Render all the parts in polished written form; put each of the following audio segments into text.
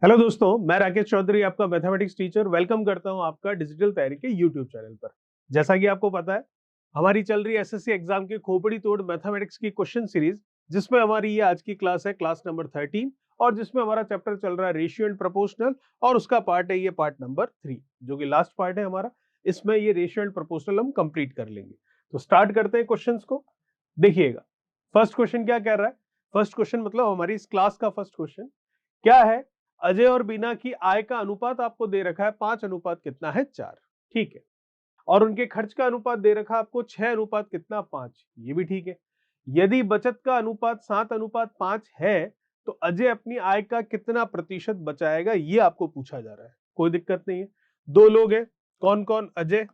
Hello दोस्तों, मैं राकेश चौधरी आपका मैथमेटिक्स टीचर वेलकम करता हूं आपका डिजिटल तैयारी के यूट्यूब चैनल पर। जैसा कि आपको पता है, हमारी चल रही है एसएससी एग्जाम की खोपड़ी तोड़ मैथमेटिक्स की क्वेश्चन सीरीज, जिसमें हमारी ये आज की क्लास है क्लास नंबर 13 और जिसमें हमारा चैप्टर चल रहा है रेशियो एंड प्रोपोर्शनल और उसका पार्ट है ये पार्ट नंबर 3 जो कि लास्ट पार्ट है हमारा। इसमें ये रेशियो एंड प्रोपोर्शनल हम कंप्लीट कर लेंगे। तो स्टार्ट करते हैं क्वेश्चंस को। देखिएगा, फर्स्ट क्वेश्चन क्या कह रहा है। फर्स्ट क्वेश्चन मतलब हमारी इस क्लास का फर्स्ट क्वेश्चन क्या है। अजय और बीना की आय का अनुपात आपको दे रखा है 5 अनुपात कितना है 4। ठीक है। और उनके खर्च का अनुपात दे रखा है आपको 6 अनुपात कितना 5। ये भी ठीक है। यदि बचत का अनुपात 7 अनुपात 5 है तो अजय अपनी आय का कितना प्रतिशत बचाएगा, ये आपको पूछा जा रहा है। कोई दिक्कत नहीं है। दो लोग हैं, कौन कौन, अजय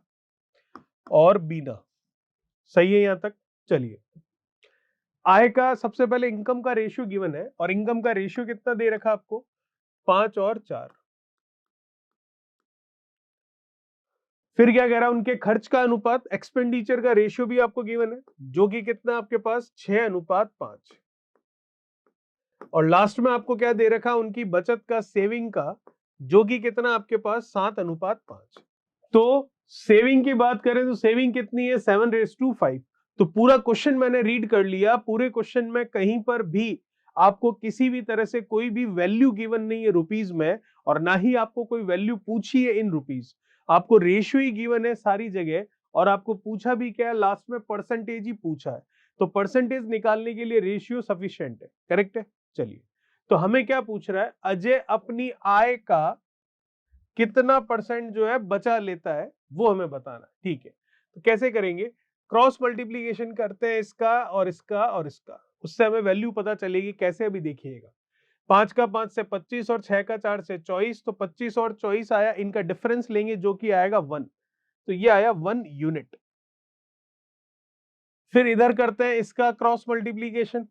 और बीना। सही है यहां तक। चलिए, आय का सबसे पहले इनकम का रेशियो गिवन है और इनकम का रेशियो कितना दे रखा आपको 5 और 4। फिर क्या कह रहा है, उनके खर्च का अनुपात एक्सपेंडिचर का रेशियो भी आपको गिवन है जो कि कितना आपके पास 6 अनुपात 5। और लास्ट में आपको क्या दे रखा, उनकी बचत का सेविंग का जो कि कितना आपके पास 7 अनुपात 5। तो सेविंग की बात करें तो सेविंग कितनी है 7:5। तो पूरा क्वेश्चन मैंने रीड कर लिया। पूरे क्वेश्चन में कहीं पर भी आपको किसी भी तरह से कोई भी वैल्यू गिवन नहीं है रुपीज में, और ना ही आपको कोई वैल्यू पूछी है इन रुपीज। आपको रेशियो ही गिवन है सारी जगह। और आपको पूछा भी क्या है, लास्ट में परसेंटेज ही पूछा है। तो परसेंटेज निकालने के लिए रेशियो सफिशिएंट है, करेक्ट है। चलिए, तो हमें क्या पूछ रहा है, अजय अपनी आय का कितना परसेंट जो है बचा लेता है वो हमें बताना है। ठीक है, तो कैसे करेंगे, क्रॉस मल्टीप्लीकेशन करते हैं इसका और इसका और इसका, उससे हमें वैल्यू पता चलेगी। कैसे, अभी देखिएगा। 5 का 5 से 25 और 6 का 4 से 24, तो 25 और 24 आया, इनका डिफरेंस लेंगे जो कि आएगा 1। तो ये आया 1 यूनिट। फिर इधर करते हैं इसका क्रॉस मल्टीप्लीकेशन,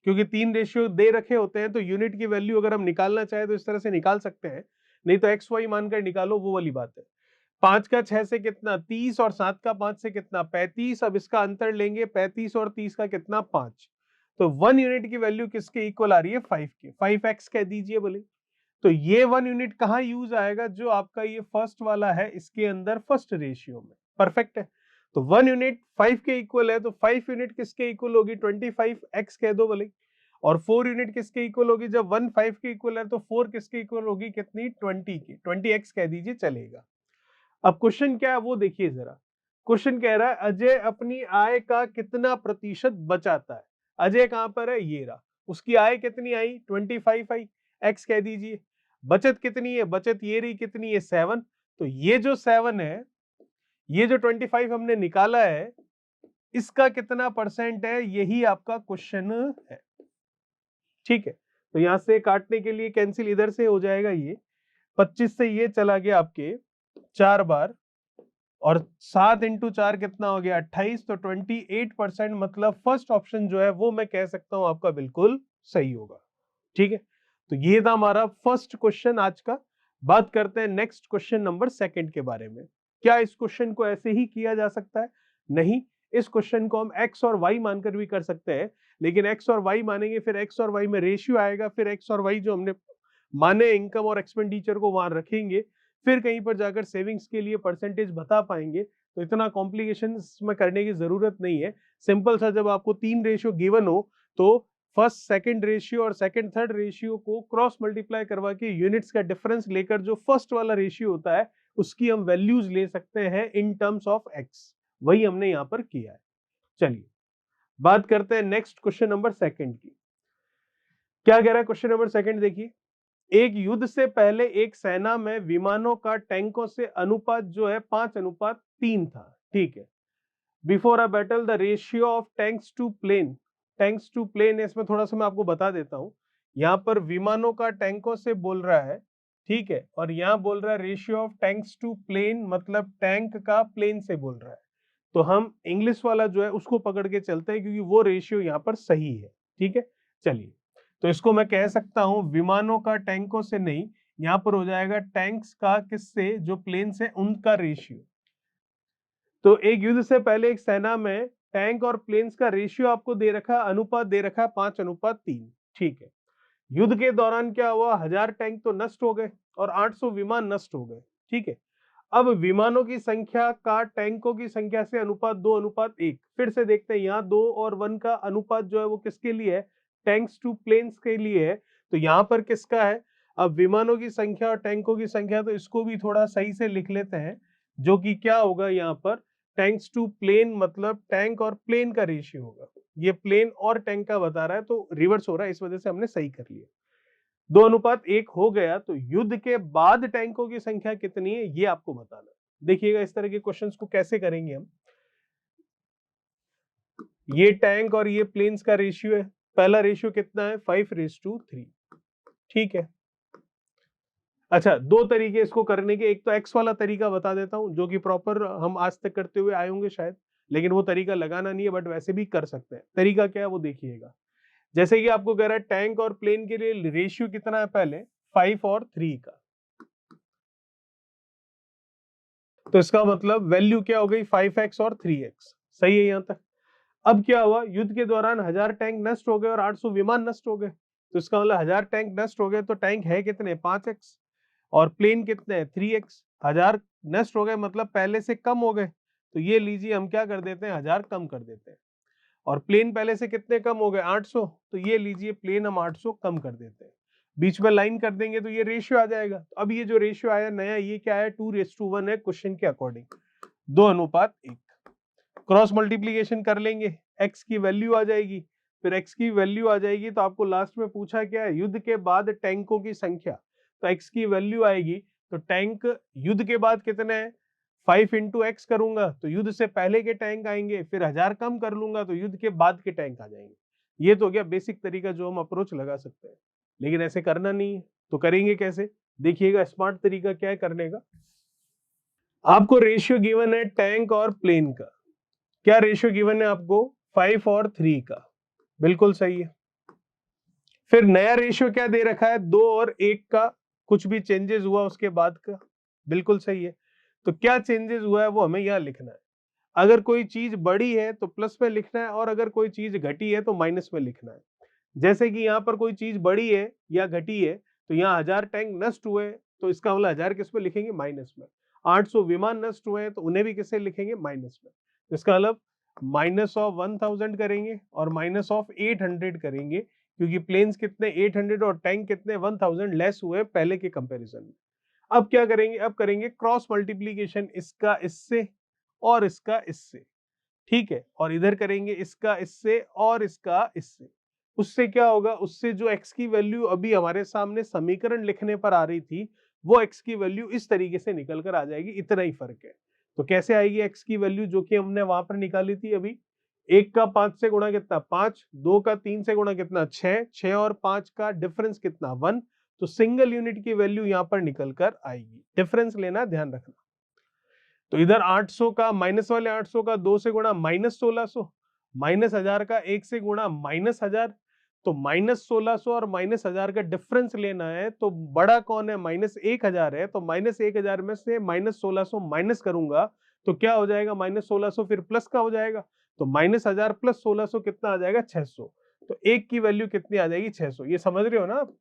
क्योंकि 3 रेशियो दे रखे होते हैं तो यूनिट की वैल्यू अगर हम निकालना चाहे तो इस तरह से निकाल सकते हैं, नहीं तो एक्स वाई मानकर निकालो, वो वाली बात है। 5 का 6 से कितना 30 और 7 का 5 से कितना 35। अब इसका अंतर लेंगे, 35 और 30 का कितना 5। तो 1 यूनिट की वैल्यू किसके इक्वल आ रही है 5 के, 5x कह दीजिए बोले। तो ये 1 यूनिट कहाँ यूज आएगा, जो आपका ये फर्स्ट वाला है इसके अंदर फर्स्ट रेशियो में। परफेक्ट है। तो 1 यूनिट 5 के इक्वल है, तो 5 यूनिट किसके इक्वल होगी 25x कह दो बोले। और 4 यूनिट किसके इक्वल होगी, जब 1 5 के इक्वल है तो 4 किसके इक्वल होगी, कितनी 20 की, 20x कह दीजिए चलेगा। अब क्वेश्चन क्या है वो देखिए जरा। क्वेश्चन कह रहा है अजय अपनी आय का कितना प्रतिशत बचाता है। अजय कहां पर है, ये रहा। उसकी आय कितनी आई 25 आई, एक्स कह दीजिए। बचत कितनी है, बचत ये रही, कितनी है 7। तो ये जो 7 है, ये जो 25 हमने निकाला है, इसका कितना परसेंट है, यही आपका क्वेश्चन है। ठीक है, तो यहां से काटने के लिए कैंसिल इधर से हो जाएगा, ये 25 से ये चला गया आपके 4 बार, और 7 इंटू 4 कितना हो गया 28। तो 28%, मतलब फर्स्ट ऑप्शन जो है वो मैं कह सकता हूं आपका बिल्कुल सही होगा। ठीक है, तो ये था हमारा फर्स्ट क्वेश्चन आज का। बात करते हैं नेक्स्ट क्वेश्चन नंबर सेकंड के बारे में। क्या इस क्वेश्चन को ऐसे ही किया जा सकता है, नहीं। इस क्वेश्चन को हम एक्स और वाई मानकर भी कर सकते हैं, लेकिन एक्स और वाई मानेंगे फिर एक्स और वाई में रेशियो आएगा, फिर एक्स और वाई जो हमने माने इनकम और एक्सपेंडिचर को वहां रखेंगे, फिर कहीं पर जाकर सेविंग्स के लिए परसेंटेज बता पाएंगे। तो इतना कॉम्प्लिकेशन में करने की जरूरत नहीं है। सिंपल सा, जब आपको 3 रेशियो गिवन हो तो फर्स्ट सेकंड रेशियो और सेकंड थर्ड रेशियो को क्रॉस मल्टीप्लाई करवा के यूनिट्स का डिफरेंस लेकर जो फर्स्ट वाला रेशियो होता है उसकी हम वैल्यूज ले सकते हैं इन टर्म्स ऑफ एक्स। वही हमने यहां पर किया है। चलिए, बात करते हैं नेक्स्ट क्वेश्चन नंबर सेकंड की। क्या कह रहा है क्वेश्चन नंबर सेकंड, देखिए। एक युद्ध से पहले एक सेना में विमानों का टैंकों से अनुपात जो है 5:3 था। ठीक है। Before a battle the ratio of tanks to plane, इसमें थोड़ा सा मैं आपको बता देता हूं। यहां पर विमानों का टैंकों से बोल रहा है, ठीक है, और यहां बोल रहा है ratio of tanks to plane, मतलब टैंक का प्लेन से बोल रहा है। तो हम इंग्लिश वाला जो है उसको पकड़ के चलते हैं क्योंकि वो रेशियो यहाँ पर सही है। ठीक है, चलिए, तो इसको मैं कह सकता हूं विमानों का टैंकों से नहीं, यहां पर हो जाएगा टैंक्स का किससे, जो प्लेन से, उनका रेशियो। तो एक युद्ध से पहले एक सेना में टैंक और प्लेन्स का रेशियो आपको दे रखा, अनुपात दे रखा है 5:3। ठीक है। युद्ध के दौरान क्या हुआ, 1000 टैंक तो नष्ट हो गए और 800 विमान नष्ट हो गए, ठीक है। अब विमानों की संख्या का टैंकों की संख्या से अनुपात 2:1। फिर से देखते हैं यहाँ 2 और 1 का अनुपात जो है वो किसके लिए है, टैंक्स टू प्लेन्स के लिए है। तो यहाँ पर किसका है, अब विमानों की संख्या और टैंकों की संख्या, तो इसको भी थोड़ा सही से लिख लेते हैं, जो कि क्या होगा यहाँ पर, टैंक्स टू प्लेन मतलब टैंक और प्लेन का रेशियो होगा। ये प्लेन और टैंक का बता रहा है तो रिवर्स हो रहा है, इस वजह से हमने सही कर लिया। 2:1 हो गया। तो युद्ध के बाद टैंकों की संख्या कितनी है ये आपको बताना। देखिएगा इस तरह के क्वेश्चंस को कैसे करेंगे हम। ये टैंक और ये प्लेन्स का रेशियो है। पहला रेशियो कितना है, 5:3। ठीक है। अच्छा, दो तरीके इसको करने के, एक तो एक्स वाला तरीका बता देता हूं जो कि प्रॉपर हम आज तक करते हुए आए होंगे शायद, लेकिन वो तरीका लगाना नहीं है, बट वैसे भी कर सकते हैं। तरीका क्या है वो देखिएगा। जैसे कि आपको कह रहा है टैंक और प्लेन के लिए रेशियो कितना है, पहले 5 और 3 का, तो इसका मतलब वैल्यू क्या हो गई, 5x और 3x। सही है यहां तक। अब क्या हुआ, युद्ध के दौरान 1000 टैंक नष्ट हो गए और 800 विमान नष्ट हो गए। तो इसका मतलब 1000 टैंक नष्ट हो गए तो टैंक है कितने, 5x, और प्लेन कितने हैं, 3x। 1000 नष्ट हो गए मतलब पहले से कम हो गए, तो ये लीजिए हम क्या कर देते हैं, 1000 कम कर देते हैं। और प्लेन पहले से कितने कम हो गए, 800, तो ये लीजिए प्लेन हम 800 कम कर देते हैं। बीच में लाइन कर देंगे तो ये रेशियो आ जाएगा। तो अब ये जो रेशियो आया नया, ये क्या है, 2:1 है क्वेश्चन के अकॉर्डिंग, 2:1। क्रॉस मल्टीप्लीकेशन कर लेंगे, x की वैल्यू आ जाएगी। फिर x की वैल्यू आ जाएगी तो आपको लास्ट में पूछा क्या है, युद्ध के बाद टैंकों की संख्या, तो x की वैल्यू आएगी। तो टैंक युद्ध के बाद कितने हैं, 5 इंटू एक्स करूंगा तो युद्ध से पहले के टैंक आएंगे, फिर 1000 कम कर लूंगा तो युद्ध के बाद के टैंक आ जाएंगे। ये तो हो गया बेसिक तरीका जो हम अप्रोच लगा सकते हैं, लेकिन ऐसे करना नहीं है तो करेंगे कैसे, देखिएगा स्मार्ट तरीका क्या है करने का। आपको रेशियो गिवन है टैंक और प्लेन का, क्या रेशियो गिवन है आपको, 5 और 3 का, बिल्कुल सही है। फिर नया रेशियो क्या दे रखा है, 2 और 1 का, कुछ भी चेंजेस हुआ उसके बाद का, बिल्कुल सही है। तो क्या चेंजेस हुआ है वो हमें यहाँ लिखना है। अगर कोई चीज बड़ी है तो प्लस में लिखना है, और अगर कोई चीज घटी है तो माइनस में लिखना है। जैसे कि यहाँ पर कोई चीज बड़ी है या घटी है, तो यहाँ 1000 टैंक नष्ट हुए, तो इसका मतलब 1000 किस में लिखेंगे, माइनस में। 800 विमान नष्ट हुए तो उन्हें भी किससे लिखेंगे, माइनस में। तो इसका मतलब -1000 करेंगे और -800 करेंगे, क्योंकि प्लेन्स कितने 800 और टैंक कितने 1000 लेस हुए पहले के कंपैरिजन में। अब क्या करेंगे, अब करेंगे क्रॉस मल्टीप्लीकेशन, इसका इससे और इसका इससे, ठीक है, और इधर करेंगे इसका इससे और इसका इससे। उससे क्या होगा, उससे जो x की वैल्यू अभी हमारे सामने समीकरण लिखने पर आ रही थी, वो x की वैल्यू इस तरीके से निकल कर आ जाएगी, इतना ही फर्क है। तो कैसे आएगी x की वैल्यू, जो कि हमने वहां पर निकाली थी अभी, 1 का 5 से गुणा कितना 5, 2 का 3 से गुणा कितना 6, 6 और 5 का डिफरेंस कितना 1। तो सिंगल यूनिट की वैल्यू यहाँ पर निकल कर आएगी, डिफरेंस लेना ध्यान रखना। तो इधर 800 का माइनस वाले 800 का 2 से गुणा -1600, -1000 का 1 से गुणा -1000। तो -1600 और -1000 का डिफरेंस लेना है, तो बड़ा कौन है, -1000 है, तो -1000 में से -1600 माइनस करूंगा तो क्या हो जाएगा, -1600 फिर प्लस का हो जाएगा, तो -1000 प्लस 1600 कितना आ जाएगा, 600। तो एक की वैल्यू कितनी आ जाएगी, 600। ये समझ रहे हो ना आप,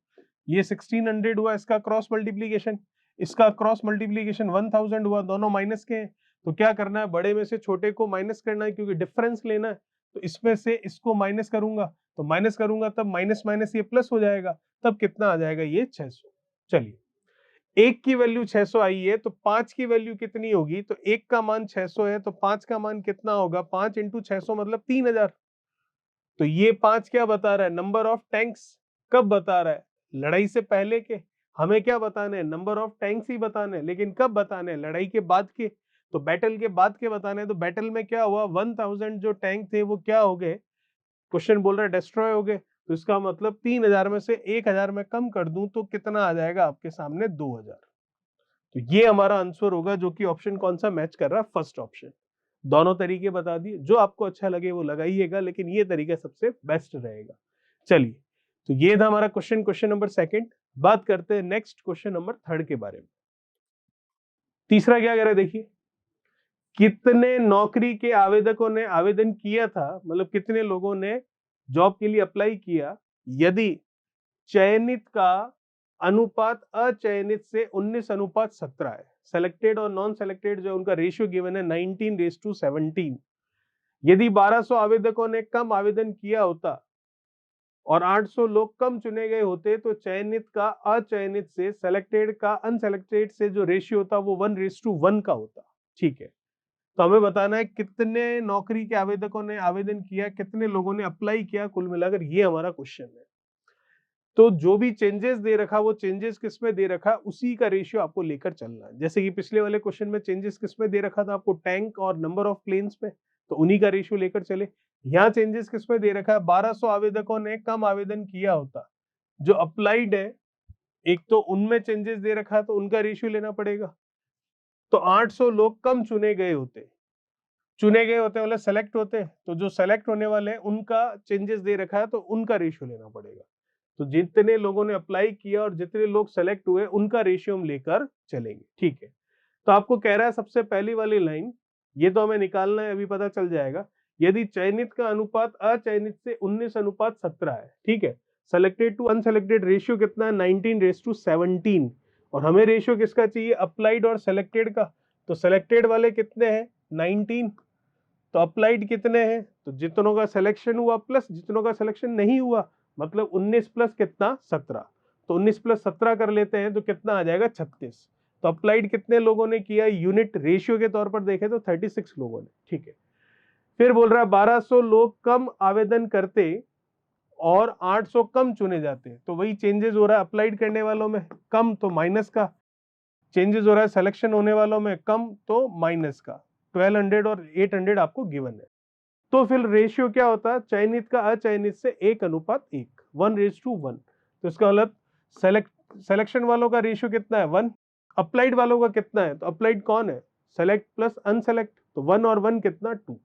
ये 1600 हुआ इसका क्रॉस मल्टीप्लीकेशन, इसका क्रॉस मल्टीप्लीकेशन 1000 हुआ, दोनों माइनस के हैं। तो क्या करना है, बड़े में से छोटे को माइनस करना है, क्योंकि डिफरेंस लेना है। तो इसमें से इसको माइनस करूंगा, तो माइनस करूंगा तब माइनस माइनस ये प्लस हो जाएगा, तब कितना आ जाएगा, ये 600। चलिए, एक की वैल्यू 600 आई है, तो 5 की वैल्यू कितनी होगी, तो एक का मान 600 है तो 5 का मान कितना होगा, 5 इंटू 600 मतलब 3000। तो ये 5 क्या बता रहा है, नंबर ऑफ टैंक्स। कब बता रहा है, लड़ाई से पहले के। हमें क्या बताने हैं, नंबर ऑफ टैंक्स ही बताने हैं, लेकिन कब बताने हैं, लड़ाई के बाद के। तो बैटल के बाद के बताने हैं। तो बैटल में क्या हुआ, 1000 जो टैंक थे वो क्या हो गए, क्वेश्चन बोल रहा है डिस्ट्रॉय हो गए। तो इसका मतलब 3000 में से 1000 में कम कर दूं तो कितना आ जाएगा आपके सामने, 2000। तो ये हमारा आंसर होगा, जो कि ऑप्शन कौन सा मैच कर रहा है, फर्स्ट ऑप्शन। दोनों तरीके बता दिए, जो आपको अच्छा लगे वो लगाइएगा, लेकिन ये तरीका सबसे बेस्ट रहेगा। चलिए, तो ये था हमारा क्वेश्चन नंबर सेकंड। बात करते हैं नेक्स्ट क्वेश्चन नंबर थर्ड के बारे में। तीसरा क्या कह रहा है, देखिए, कितने नौकरी के आवेदकों ने आवेदन किया था, मतलब कितने लोगों ने जॉब के लिए अप्लाई किया, यदि चयनित का अनुपात अचयनित से 19:17 है। सेलेक्टेड और नॉन सेलेक्टेड जो उनका रेशियो गिवन है 19:17। यदि 1200 आवेदकों ने कम आवेदन किया होता और 800 लोग कम चुने गए होते तो चयनित का अचयनित से, सेलेक्टेड का अनसेलेक्टेड से जो रेशियो होता वो 1:1 का होता। ठीक है, तो हमें बताना है कितने नौकरी के आवेदकों ने आवेदन किया, कितने लोगों ने अप्लाई किया, कुल मिलाकर ये हमारा क्वेश्चन है। तो जो भी चेंजेस दे रखा वो चेंजेस किसमें दे रखा उसी का रेशियो आपको लेकर चलना है। जैसे कि पिछले वाले क्वेश्चन में चेंजेस किसमें दे रखा था आपको, टैंक और नंबर ऑफ प्लेन्स में, तो उन्हीं का रेशियो लेकर चले। यहाँ चेंजेस किसमें दे रखा है, 1200 आवेदकों ने कम आवेदन किया होता, जो अप्लाइड है एक तो उनमें चेंजेस दे रखा है तो उनका रेशियो लेना पड़ेगा। तो 800 लोग कम चुने गए होते मतलब सेलेक्ट होते, तो जो सेलेक्ट होने वाले हैं उनका चेंजेस दे रखा है तो उनका रेशियो लेना पड़ेगा। तो जितने लोगों ने अप्लाई किया और जितने लोग सेलेक्ट हुए उनका रेशियो हम लेकर चलेंगे। ठीक है, तो आपको कह रहा है सबसे पहली वाली लाइन, ये तो हमें निकालना है, अभी पता चल जाएगा। यदि चयनित का अनुपात अचयनित से 19:17 है, ठीक है, सेलेक्टेड टू अनसेलेक्टेड रेशियो कितना है 19:17, और हमें रेशियो किसका चाहिए, अप्लाइड और सेलेक्टेड का। तो सेलेक्टेड वाले कितने हैं 19, तो अप्लाइड कितने हैं, तो जितनों का सिलेक्शन हुआ प्लस जितनों का सिलेक्शन नहीं हुआ, मतलब 19 प्लस कितना 17, तो 19 प्लस 17 कर लेते हैं तो कितना आ जाएगा 36। तो अप्लाइड कितने लोगों ने किया, यूनिट रेशियो के तौर पर देखें तो 36 लोगों ने। ठीक है, फिर बोल रहा है 1200 लोग कम आवेदन करते और 800 कम चुने जाते, तो वही चेंजेस हो रहा है अप्लाइड करने वालों में कम तो माइनस का, चेंजेस हो रहा है सिलेक्शन होने वालों में कम तो माइनस का। 1200 और 800 आपको गिवन है। तो फिर रेशियो क्या होता है, चयनित का अचयनित से 1:1, 1:1। तो इसका मतलब सिलेक्शन वालों का रेशियो कितना है 1, अप्लाइड वालों का कितना है, तो अप्लाइड कौन है, सेलेक्ट प्लस अनसेलेक्ट, तो 1 और 1 कितना 2।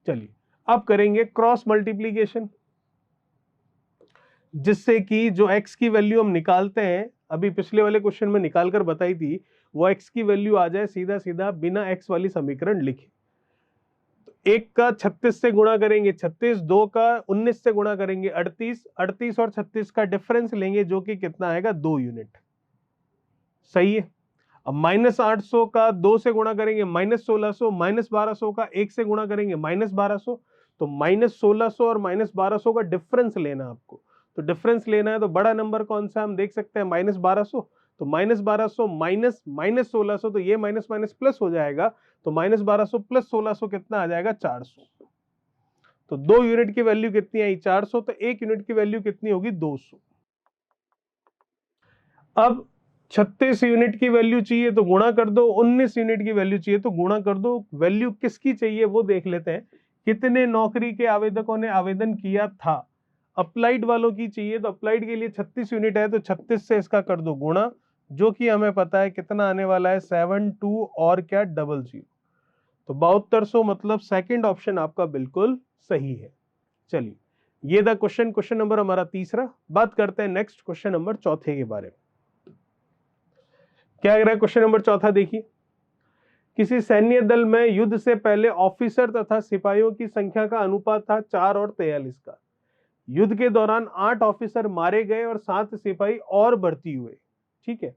चलिए अब करेंगे क्रॉस मल्टीप्लीकेशन, जिससे कि जो x की वैल्यू हम निकालते हैं, अभी पिछले वाले क्वेश्चन में निकालकर बताई थी, वो x की वैल्यू आ जाए सीधा सीधा बिना x वाली समीकरण लिखे। एक का 36 से गुणा करेंगे 36, दो का 19 से गुणा करेंगे 38, 38 और 36 का डिफरेंस लेंगे जो कि कितना आएगा 2 यूनिट। सही है। अब -800 का 2 से गुणा करेंगे -1600, -1200 का 1 से गुणा करेंगे -1200, तो -1600 और -1200 का डिफरेंस लेना आपको। तो डिफरेंस लेना है तो बड़ा नंबर कौन सा हम देख सकते हैं -1200, तो -1200 माइनस -1600, तो ये माइनस माइनस प्लस हो जाएगा, तो -1200 प्लस 1600 कितना आ जाएगा 400। तो 2 यूनिट की वैल्यू कितनी आई 400, तो 1 यूनिट की वैल्यू कितनी होगी 200। अब 36 यूनिट की वैल्यू चाहिए तो गुणा कर दो, 19 यूनिट की वैल्यू चाहिए तो गुणा कर दो। वैल्यू किसकी चाहिए वो देख लेते हैं, कितने नौकरी के आवेदकों ने आवेदन किया था। अप्लाइड वालों की चाहिए, तो अप्लाइड के लिए 36 यूनिट है तो 36 से इसका कर दो गुणा, जो कि हमें पता है कितना आने वाला है 72 और क्या 00, तो 7200, मतलब सेकंड ऑप्शन आपका बिल्कुल सही है। चलिए ये था क्वेश्चन नंबर हमारा तीसरा। बात करते हैं नेक्स्ट क्वेश्चन नंबर चौथे के बारे में। क्या कह रहा है क्वेश्चन नंबर चौथा, देखिए, किसी सैन्य दल में युद्ध से पहले ऑफिसर तथा सिपाहियों की संख्या का अनुपात था 4 और 43 का। युद्ध के दौरान 8 ऑफिसर मारे गए और 7 सिपाही और भर्ती हुए, ठीक है,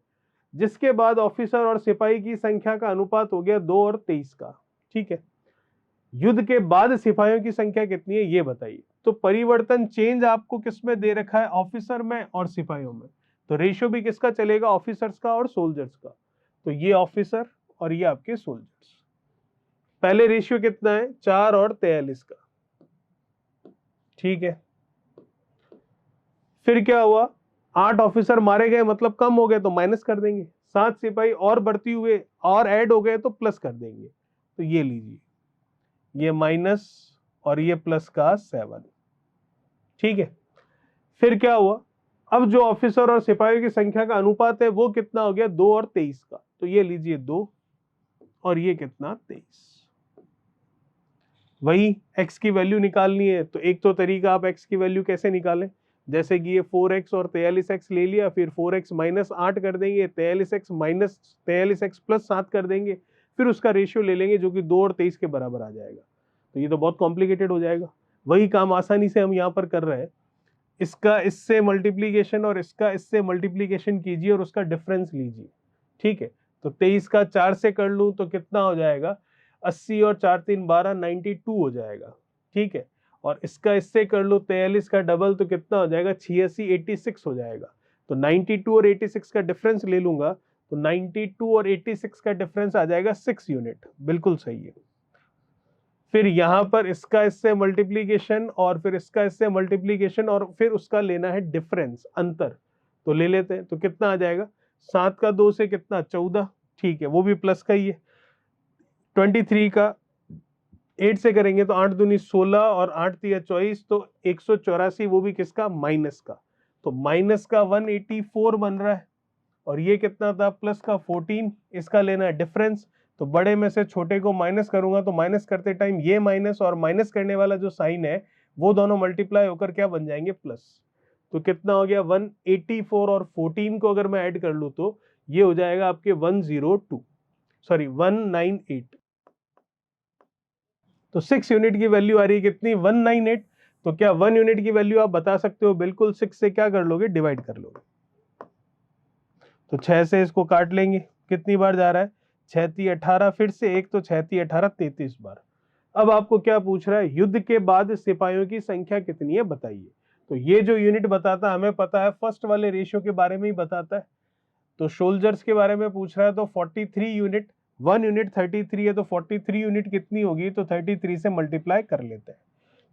जिसके बाद ऑफिसर और सिपाही की संख्या का अनुपात हो गया 2 और 23 का। ठीक है, युद्ध के बाद सिपाहियों की संख्या कितनी है ये बताइए। तो परिवर्तन चेंज आपको किसमें दे रखा है, ऑफिसर में और सिपाहियों में, तो रेशियो भी किसका चलेगा, ऑफिसर्स का और सोल्जर्स का। तो ये ऑफिसर और ये आपके सोल्जर्स। पहले रेशियो कितना है 4 और 43 का, ठीक है। फिर क्या हुआ, 8 ऑफिसर मारे गए मतलब कम हो गए तो माइनस कर देंगे, 7 सिपाही और भर्ती हुए और ऐड हो गए तो प्लस कर देंगे। तो ये लीजिए, ये माइनस और ये प्लस का 7, ठीक है। फिर क्या हुआ, अब जो ऑफिसर और सिपाहियों की संख्या का अनुपात है वो कितना हो गया 2 और 23 का, तो ये लीजिए 2 और ये कितना 23। वही x की वैल्यू निकालनी है, तो एक तो तरीका आप x की वैल्यू कैसे निकालें, जैसे कि ये 4x और 43x ले लिया, फिर 4x माइनस 8 कर देंगे, 43x माइनस 43x प्लस 7 कर देंगे, फिर उसका रेशियो ले लेंगे जो कि 2 और 23 के बराबर आ जाएगा। तो ये तो बहुत कॉम्प्लिकेटेड हो जाएगा, वही काम आसानी से हम यहाँ पर कर रहे हैं। इसका इससे मल्टीप्लीकेशन और इसका इससे मल्टीप्लीकेशन कीजिए और उसका डिफरेंस लीजिए। ठीक है, तो 23 का 4 से कर लूं तो कितना हो जाएगा, 80 और 4 3 12, 92 हो जाएगा। ठीक है, और इसका इससे कर लूं 43 का डबल तो कितना हो जाएगा, 86 86 हो जाएगा। तो 92 और 86 का डिफरेंस ले लूंगा तो 92 और 86 का डिफरेंस आ जाएगा 6 यूनिट। बिल्कुल सही है। फिर यहां पर इसका इससे मल्टीप्लीकेशन और फिर इसका इससे मल्टीप्लीकेशन और फिर उसका लेना है डिफरेंस, अंतर। तो ले लेते हैं, तो कितना आ जाएगा, 7 का 2 से कितना, 14। ठीक है, वो भी प्लस का ही है। 23 का 8 से करेंगे तो 8 दूनी 16 और 8 तिया 24, तो 184, वो भी किसका, माइनस का। तो माइनस का 184 बन रहा है और ये कितना था, प्लस का 14। इसका लेना है डिफरेंस, तो बड़े में से छोटे को माइनस करूंगा तो माइनस करते टाइम ये माइनस और माइनस करने वाला जो साइन है वो दोनों मल्टीप्लाई होकर क्या बन जाएंगे, प्लस। तो कितना हो गया, 184 और 14 को अगर मैं ऐड कर लूं तो ये हो जाएगा आपके 198। तो 6 यूनिट की वैल्यू आ रही है कितनी, 198। तो क्या 1 यूनिट की वैल्यू आप बता सकते हो, बिल्कुल 6 से क्या कर लोगे, डिवाइड कर लोगे। तो 6 से इसको काट लेंगे, कितनी बार जा रहा है, 6 × 18, फिर से एक, तो 6 × 18 33 बार। अब आपको क्या पूछ रहा है, युद्ध के बाद सिपाहियों की संख्या कितनी है बताइए। तो ये जो यूनिट बताता है हमें पता है, फर्स्ट वाले रेशियो के बारे में ही बताता है। तो सोल्जर्स के बारे में पूछ रहा है तो 43 यूनिट, 1 यूनिट 33 है तो 43 यूनिट कितनी होगी, तो 33 से मल्टीप्लाई कर लेते हैं।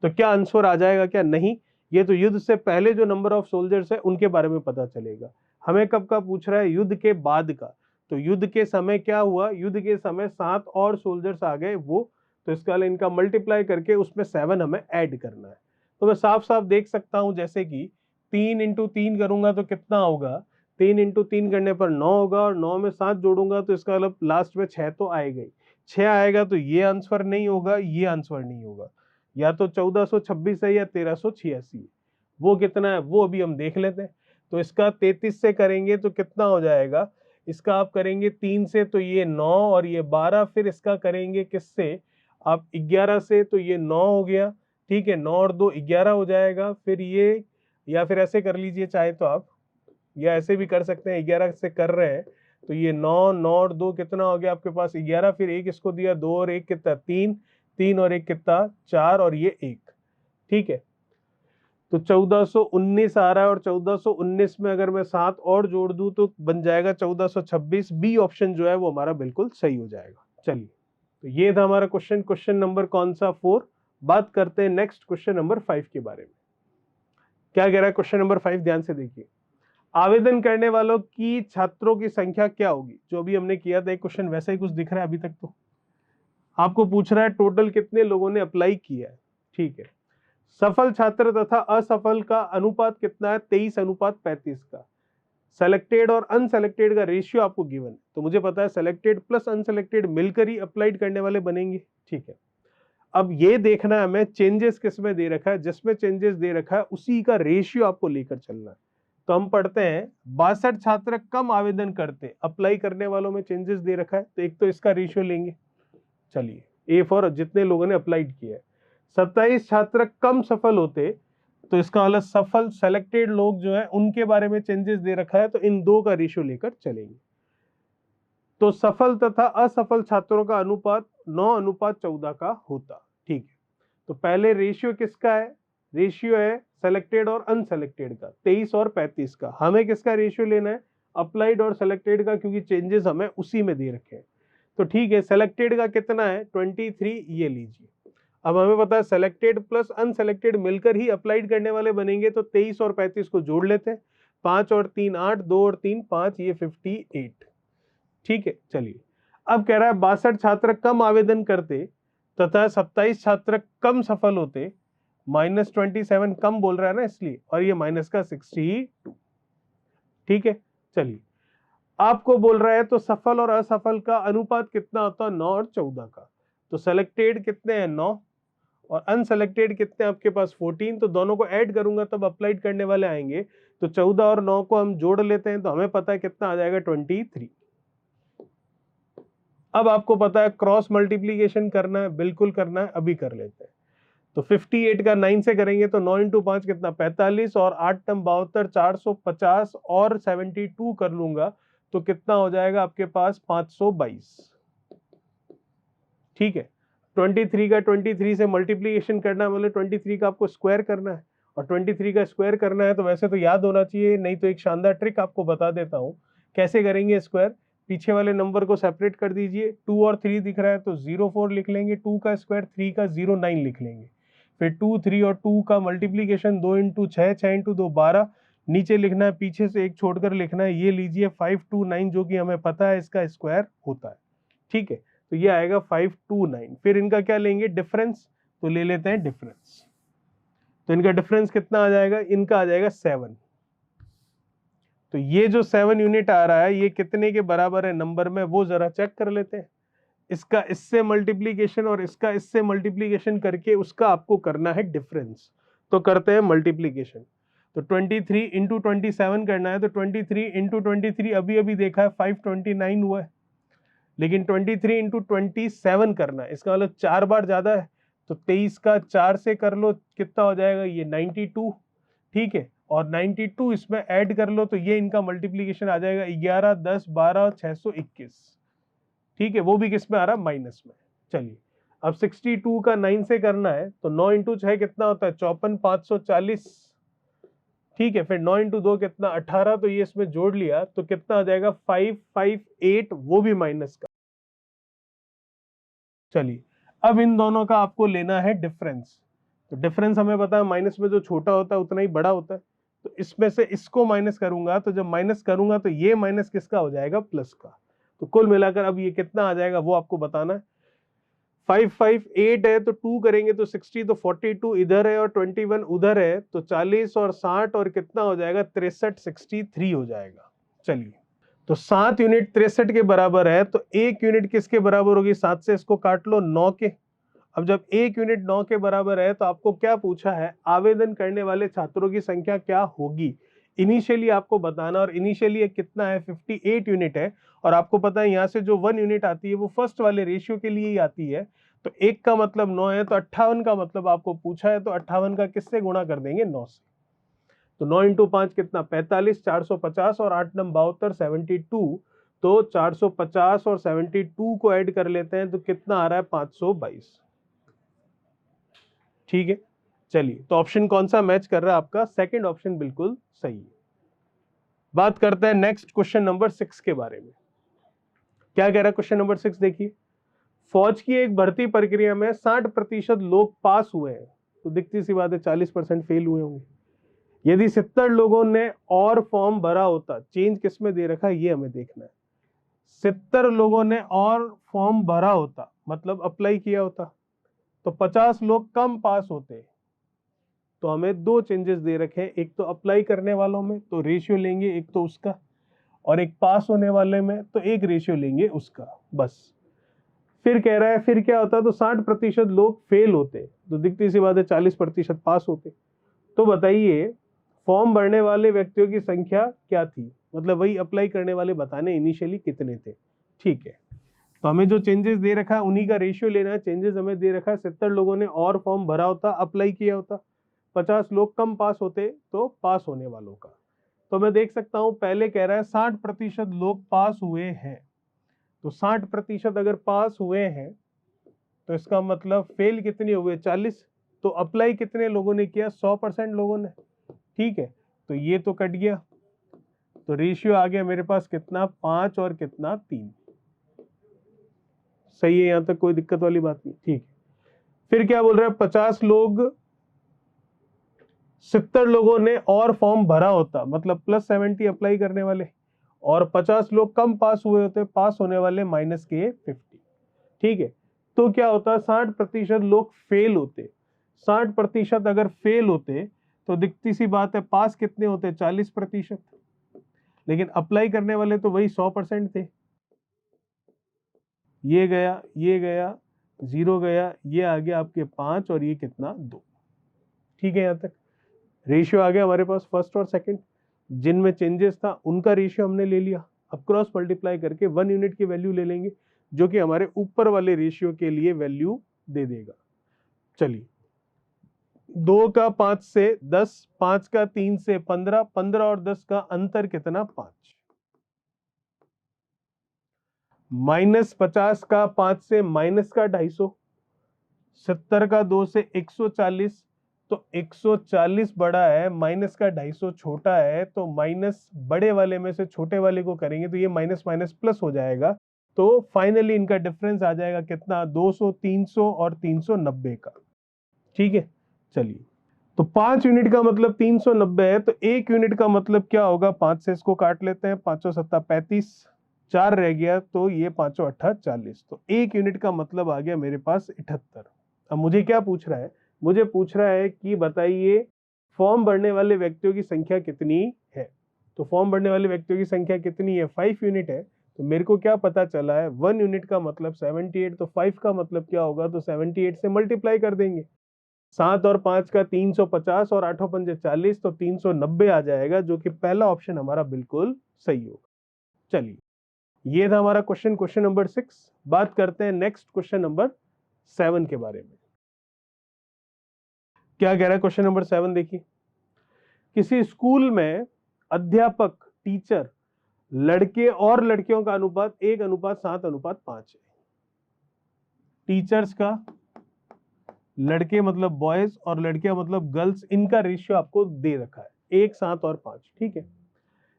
तो क्या आंसर आ जाएगा, क्या नहीं, ये तो युद्ध से पहले जो नंबर ऑफ सोल्जर्स है उनके बारे में पता चलेगा। हमें कब का पूछ रहा है, युद्ध के बाद का। तो युद्ध के समय क्या हुआ, युद्ध के समय 7 और सोल्जर्स आ गए वो, तो इसका इनका मल्टीप्लाई करके उसमें 7 हमें ऐड करना है। तो मैं साफ साफ देख सकता हूं, जैसे कि 3 × 3 करूंगा तो कितना होगा, 3 × 3 करने पर 9 होगा और 9 में 7 जोड़ूंगा तो इसका मतलब लास्ट में 6 तो आएगा ही। 6 आएगा तो ये आंसर नहीं होगा, ये आंसर नहीं होगा, या तो 1426 है या 1386 है। वो कितना है वो अभी हम देख लेते हैं। तो इसका 33 से करेंगे तो कितना हो जाएगा, इसका आप करेंगे 3 से तो ये 9 और ये 12, फिर इसका करेंगे किससे, आप 11 से तो ये 9 हो गया। ठीक है, 9 और 2 11 हो जाएगा। फिर ये, या फिर ऐसे कर लीजिए चाहे तो आप, या ऐसे भी कर सकते हैं, 11 से कर रहे हैं तो ये 9 9 और 2 कितना हो गया आपके पास 11, फिर एक इसको दिया 2 और 1 कितना 3, 3 और 1 कितना 4 और ये 1। ठीक है, तो 1419 आ रहा है और 1419 में अगर मैं 7 और जोड़ दूं तो बन जाएगा 1426। बी ऑप्शन जो है वो हमारा बिल्कुल सही हो जाएगा। चलिए, तो ये था हमारा क्वेश्चन, क्वेश्चन नंबर कौन सा, 4। बात करते हैं नेक्स्ट क्वेश्चन नंबर 5 के बारे में। क्या कह रहा है क्वेश्चन नंबर 5, ध्यान से देखिए। आवेदन करने वालों की छात्रों की संख्या क्या होगी, जो अभी हमने किया था एक क्वेश्चन वैसा ही कुछ दिख रहा है अभी तक। तो आपको पूछ रहा है टोटल कितने लोगों ने अप्लाई किया है। ठीक है, सफल छात्र तथा असफल का अनुपात कितना है, 23:35 का। सेलेक्टेड और अनसेलेक्टेड का रेशियो आपको गिवन है, तो मुझे पता है सेलेक्टेड प्लस अनसेलेक्टेड मिलकर ही अप्लाइड करने वाले बनेंगे। ठीक है, अब ये देखना है हमें चेंजेस किसमें दे रखा है, जिसमें चेंजेस दे रखा है उसी का रेशियो आपको लेकर चलना है। तो हम पढ़ते हैं 62 छात्र कम आवेदन करते, अप्लाई करने वालों में चेंजेस दे रखा है, तो एक तो इसका रेशियो लेंगे। चलिए, ए फॉर जितने लोगों ने अप्लाइड किया है। 27 छात्र कम सफल होते, तो इसका मतलब सफल सेलेक्टेड लोग जो है उनके बारे में चेंजेस दे रखा है, तो इन दो का रेशियो लेकर चलेंगे। तो सफल तथा असफल छात्रों का अनुपात 9:14 का होता। ठीक है, तो पहले रेशियो किसका है, रेशियो है सेलेक्टेड और अनसेलेक्टेड का, 23 और 35 का। हमें किसका रेशियो लेना है, अप्लाइड और सेलेक्टेड का, क्योंकि चेंजेस हमें उसी में दे रखे हैं। तो ठीक है, सेलेक्टेड का कितना है 23, ये लीजिए। अब हमें पता है सेलेक्टेड प्लस अनसेलेक्टेड मिलकर ही अप्लाइड करने वाले बनेंगे, तो 23 और 35 को जोड़ लेते हैं। 5 और 3 8, 2 और 3 5, ये 58। ठीक है, चलिए, अब कह रहा है 62 छात्र कम आवेदन करते तथा 27 छात्र कम सफल होते, -27 कम बोल रहा है ना इसलिए, और ये माइनस का 62। ठीक है, चलिए, आपको बोल रहा है तो सफल और असफल का अनुपात कितना होता है, 9 और 14 का। तो सेलेक्टेड कितने हैं 9 और अनसेलेक्टेड कितने आपके पास 14, तो दोनों को ऐड करूंगा तब अप्लाइड करने वाले आएंगे। तो 14 और 9 को हम जोड़ लेते हैं तो हमें पता है कितना आ जाएगा 23। अब आपको पता है क्रॉस मल्टीप्लीकेशन करना है, बिल्कुल करना है, अभी कर लेते हैं। तो 58 का 9 से करेंगे तो 9 इंटू 5 कितना 45 और 8 टम 72 450 और 72 कर लूंगा तो कितना हो जाएगा आपके पास 522। ठीक है, 23 का 23 से मल्टीप्लीकेशन करना है, मतलब 23 का आपको स्क्वायर करना है और 23 का स्क्वायर करना है तो वैसे तो याद होना चाहिए, नहीं तो एक शानदार ट्रिक आपको बता देता हूं कैसे करेंगे स्क्वायर। पीछे वाले नंबर को सेपरेट कर दीजिए, 2 और 3 दिख रहा है तो 04 लिख लेंगे, 2 का स्क्वायर 3 का 09 लिख लेंगे, फिर 2 3 और 2 का मल्टीप्लीकेशन 2 इंटू 6 6 इंटू 2 12, नीचे लिखना है, पीछे से एक छोड़कर लिखना है, ये लीजिए 529 जो कि हमें पता है इसका स्क्वायर होता है। ठीक है, तो ये आएगा 529। फिर इनका क्या लेंगे डिफरेंस, तो ले लेते हैं डिफरेंस। तो इनका डिफरेंस कितना आ जाएगा, इनका आ जाएगा 7। तो ये जो 7 यूनिट आ रहा है ये कितने के बराबर है नंबर में, वो जरा चेक कर लेते हैं। इसका इससे मल्टीप्लीकेशन और इसका इससे मल्टीप्लीकेशन करके उसका आपको करना है डिफरेंस। तो करते हैं मल्टीप्लीकेशन। तो 23 इंटू 27 करना है, तो 23 इंटू 23 अभी अभी देखा है 529 हुआ है, लेकिन 23 इंटू 27 करना है, इसका मतलब 4 बार ज्यादा है, तो 23 का 4 से कर लो कितना हो जाएगा ये 92। ठीक है, और 92 इसमें ऐड कर लो तो ये इनका मल्टीप्लीकेशन आ जाएगा 11 10 12 621। ठीक है, वो भी किस में आ रहा है माइनस में। चलिए अब 62 का 9 से करना है, तो 9 इंटू 6 कितना होता है 54 540। ठीक है, फिर 9 इंटू 2 कितना 18, तो ये इसमें जोड़ लिया तो कितना आ जाएगा 558, वो भी माइनस का। चलिए अब इन दोनों का आपको लेना है डिफरेंस। तो डिफरेंस हमें पता है माइनस में जो छोटा होता है उतना ही बड़ा होता है, तो इसमें से इसको माइनस करूंगा, तो जब माइनस करूंगा तो ये माइनस किसका हो जाएगा प्लस का। तो कुल मिलाकर अब ये कितना आ जाएगा वो आपको बताना है। 558 है तो 2 करेंगे तो 60, तो 42 इधर है और 21 उधर है, तो 40 और 60 और कितना हो जाएगा 63 63 हो जाएगा। चलिए तो 7 यूनिट 63 के बराबर है, तो 1 यूनिट किसके बराबर होगी, 7 से इसको काट लो 9 के। अब जब 1 यूनिट 9 के बराबर है तो आपको क्या पूछा है, आवेदन करने वाले छात्रों की संख्या क्या होगी, इनिशियली आपको बताना। और इनिशियली कितना है 58 यूनिट है, और आपको पता है यहाँ से जो 1 यूनिट आती है वो फर्स्ट वाले रेशियो के लिए ही आती है। तो 1 का मतलब 9 है, तो 58 का मतलब आपको पूछा है, तो 58 का किससे गुणा कर देंगे 9 से। तो 9 इंटू 5 कितना 45 450 और 8 नम 72 72, तो 450 और 72 को ऐड कर लेते हैं तो कितना आ रहा है 522। ठीक है, चलिए तो ऑप्शन कौन सा मैच कर रहा है आपका, सेकंड ऑप्शन बिल्कुल सही है। बात करते हैं नेक्स्ट क्वेश्चन नंबर 6 के बारे में। क्या कह रहा है क्वेश्चन नंबर 6, देखिए फौज की एक भर्ती प्रक्रिया में 60% लोग पास हुए हैं, तो दिखती सी बात है 40% फेल हुए होंगे। यदि 70 लोगों ने और फॉर्म भरा होता, चेंज किस में दे रखा है ये हमें देखना है। 70 लोगों ने और फॉर्म भरा होता मतलब अप्लाई किया होता, तो 50 लोग कम पास होते। तो हमें दो चेंजेस दे रखे हैं, एक तो अप्लाई करने वालों में तो रेशियो लेंगे एक तो उसका, और एक पास होने वाले में तो एक रेशियो लेंगे उसका, बस। फिर कह रहा है फिर क्या होता, तो 60% लोग फेल होते, तो दिखती सी बात है 40% पास होते। तो बताइए फॉर्म भरने वाले व्यक्तियों की संख्या क्या थी, मतलब वही अप्लाई करने वाले बताने इनिशियली कितने थे। ठीक है, तो हमें जो चेंजेस दे रखा है उन्हीं का रेशियो लेना है। चेंजेस हमें दे रखा है 70 लोगों ने और फॉर्म भरा होता अप्लाई किया होता, 50 लोग कम पास होते तो पास होने वालों का। तो मैं देख सकता हूं पहले कह रहा है 60% लोग पास हुए हैं, तो 60% अगर पास हुए हैं तो इसका मतलब फेल कितने हुए 40, तो अप्लाई कितने लोगों ने किया 100% लोगों ने। ठीक है, तो ये तो कट गया, तो रेशियो आ गया मेरे पास कितना 5 और कितना 3। सही है, यहां तक कोई दिक्कत वाली बात नहीं। ठीक है, फिर क्या बोल रहा है 50 लोग 70 लोगों ने और फॉर्म भरा होता मतलब +70 अप्लाई करने वाले, और 50 लोग कम पास हुए होते, पास होने वाले -50। ठीक है, तो क्या होता 60% लोग फेल होते। 60% अगर फेल होते तो दिखती सी बात है पास कितने होते 40%, लेकिन अप्लाई करने वाले तो वही 100% थे। ये गया ये गया 0 गया, ये आ गया आपके 5 और ये कितना 2। ठीक है, यहां तक रेशियो आ गया हमारे पास फर्स्ट और सेकंड, जिनमें चेंजेस था उनका रेशियो हमने ले लिया। अब क्रॉस मल्टीप्लाई करके 1 यूनिट की वैल्यू ले लेंगे जो कि हमारे ऊपर वाले रेशियो के लिए वैल्यू दे देगा। चलिए 2 का 5 से 10, 5 का 3 से 15, 15 और 10 का अंतर कितना? 5। -50 का 5 से माइनस का 250, 70 का 2 से 140, तो 140 बड़ा है, माइनस का 250 छोटा है, तो माइनस बड़े वाले में से छोटे वाले को करेंगे तो ये माइनस माइनस प्लस हो जाएगा। तो फाइनली इनका डिफरेंस आ जाएगा कितना? 200, 300 और 390 का। ठीक है, चलिए। तो 5 यूनिट का मतलब 390 है, तो 1 यूनिट का मतलब क्या होगा? 5 से इसको काट लेते हैं, 5 7 35, 4 रह गया, तो ये 5 8 40। तो 1 यूनिट का मतलब आ गया मेरे पास 78। अब मुझे क्या पूछ रहा है? मुझे पूछ रहा है कि बताइए फॉर्म भरने वाले व्यक्तियों की संख्या कितनी है। तो फॉर्म भरने वाले व्यक्तियों की संख्या कितनी है? 5 यूनिट है। तो मेरे को क्या पता चला है? 1 यूनिट का मतलब 78, तो 5 का मतलब क्या होगा? तो 78 से मल्टीप्लाई कर देंगे। 7 और 5 का 350 और 8 पंजे 40, तो 390 आ जाएगा, जो कि पहला ऑप्शन हमारा बिल्कुल सही होगा। चलिए, ये था हमारा क्वेश्चन नंबर 6। बात करते हैं नेक्स्ट क्वेश्चन नंबर 7 के बारे में। क्या कह रहा है क्वेश्चन नंबर 7? देखिए, किसी स्कूल में अध्यापक, टीचर, लड़के और लड़कियों का अनुपात 1:7:5 है। टीचर्स का, लड़के मतलब बॉयज और लड़कियां मतलब गर्ल्स, इनका रेशियो आपको दे रखा है 1, 7 और 5। ठीक है,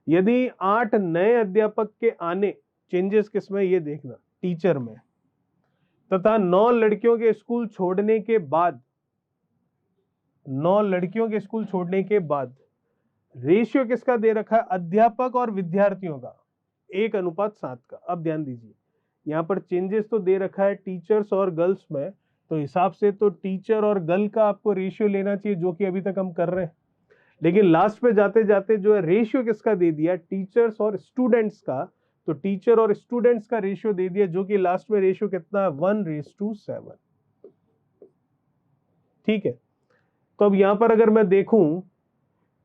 यदि 8 नए अध्यापक के आने, चेंजेस किसमें ये देखना, टीचर में, तथा 9 लड़कियों के स्कूल छोड़ने के बाद, 9 लड़कियों के स्कूल छोड़ने के बाद रेशियो किसका दे रखा है? अध्यापक और विद्यार्थियों का 1:7 का। अब ध्यान दीजिए, यहां पर चेंजेस तो दे रखा है टीचर्स और गर्ल्स में, तो हिसाब से तो टीचर और गर्ल का आपको रेशियो लेना चाहिए, जो कि अभी तक हम कर रहे हैं। लेकिन लास्ट पे जाते जाते जो है रेशियो किसका दे दिया? टीचर्स और स्टूडेंट्स का। तो टीचर और स्टूडेंट्स का रेशियो दे दिया, जो कि लास्ट में रेशियो कितना है? 1:7। ठीक है, तो अब यहां पर अगर मैं देखूं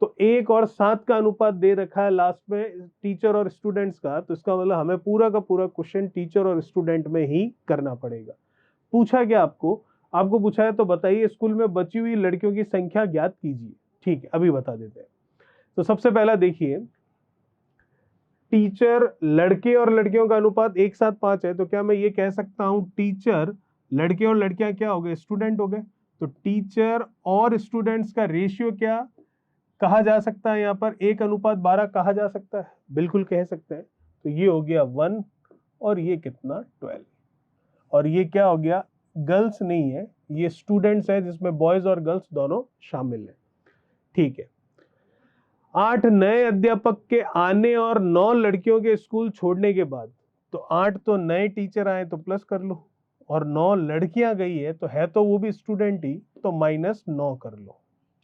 तो 1 और 7 का अनुपात दे रखा है लास्ट में टीचर और स्टूडेंट्स का, तो इसका मतलब हमें पूरा का पूरा क्वेश्चन टीचर और स्टूडेंट में ही करना पड़ेगा। पूछा क्या आपको? आपको पूछा है तो बताइए स्कूल में बची हुई लड़कियों की संख्या ज्ञात कीजिए। ठीक है, अभी बता देते हैं। तो सबसे पहला देखिए, टीचर, लड़के और लड़कियों का अनुपात 1:7:5 है, तो क्या मैं ये कह सकता हूं टीचर, लड़के और लड़कियां क्या हो गए? स्टूडेंट हो गए। तो टीचर और स्टूडेंट्स का रेशियो क्या कहा जा सकता है? यहाँ पर 1:12 कहा जा सकता है, बिल्कुल कह सकते हैं। तो ये हो गया 1 और ये कितना? 12। और ये क्या हो गया? गर्ल्स नहीं है, ये स्टूडेंट्स है, जिसमें बॉयज और गर्ल्स दोनों शामिल है। ठीक है, 8 नए अध्यापक के आने और 9 लड़कियों के स्कूल छोड़ने के बाद, तो 8 तो नए टीचर आए तो प्लस कर लो, और 9 लड़कियां गई है तो वो भी स्टूडेंट ही, तो -9 कर लो।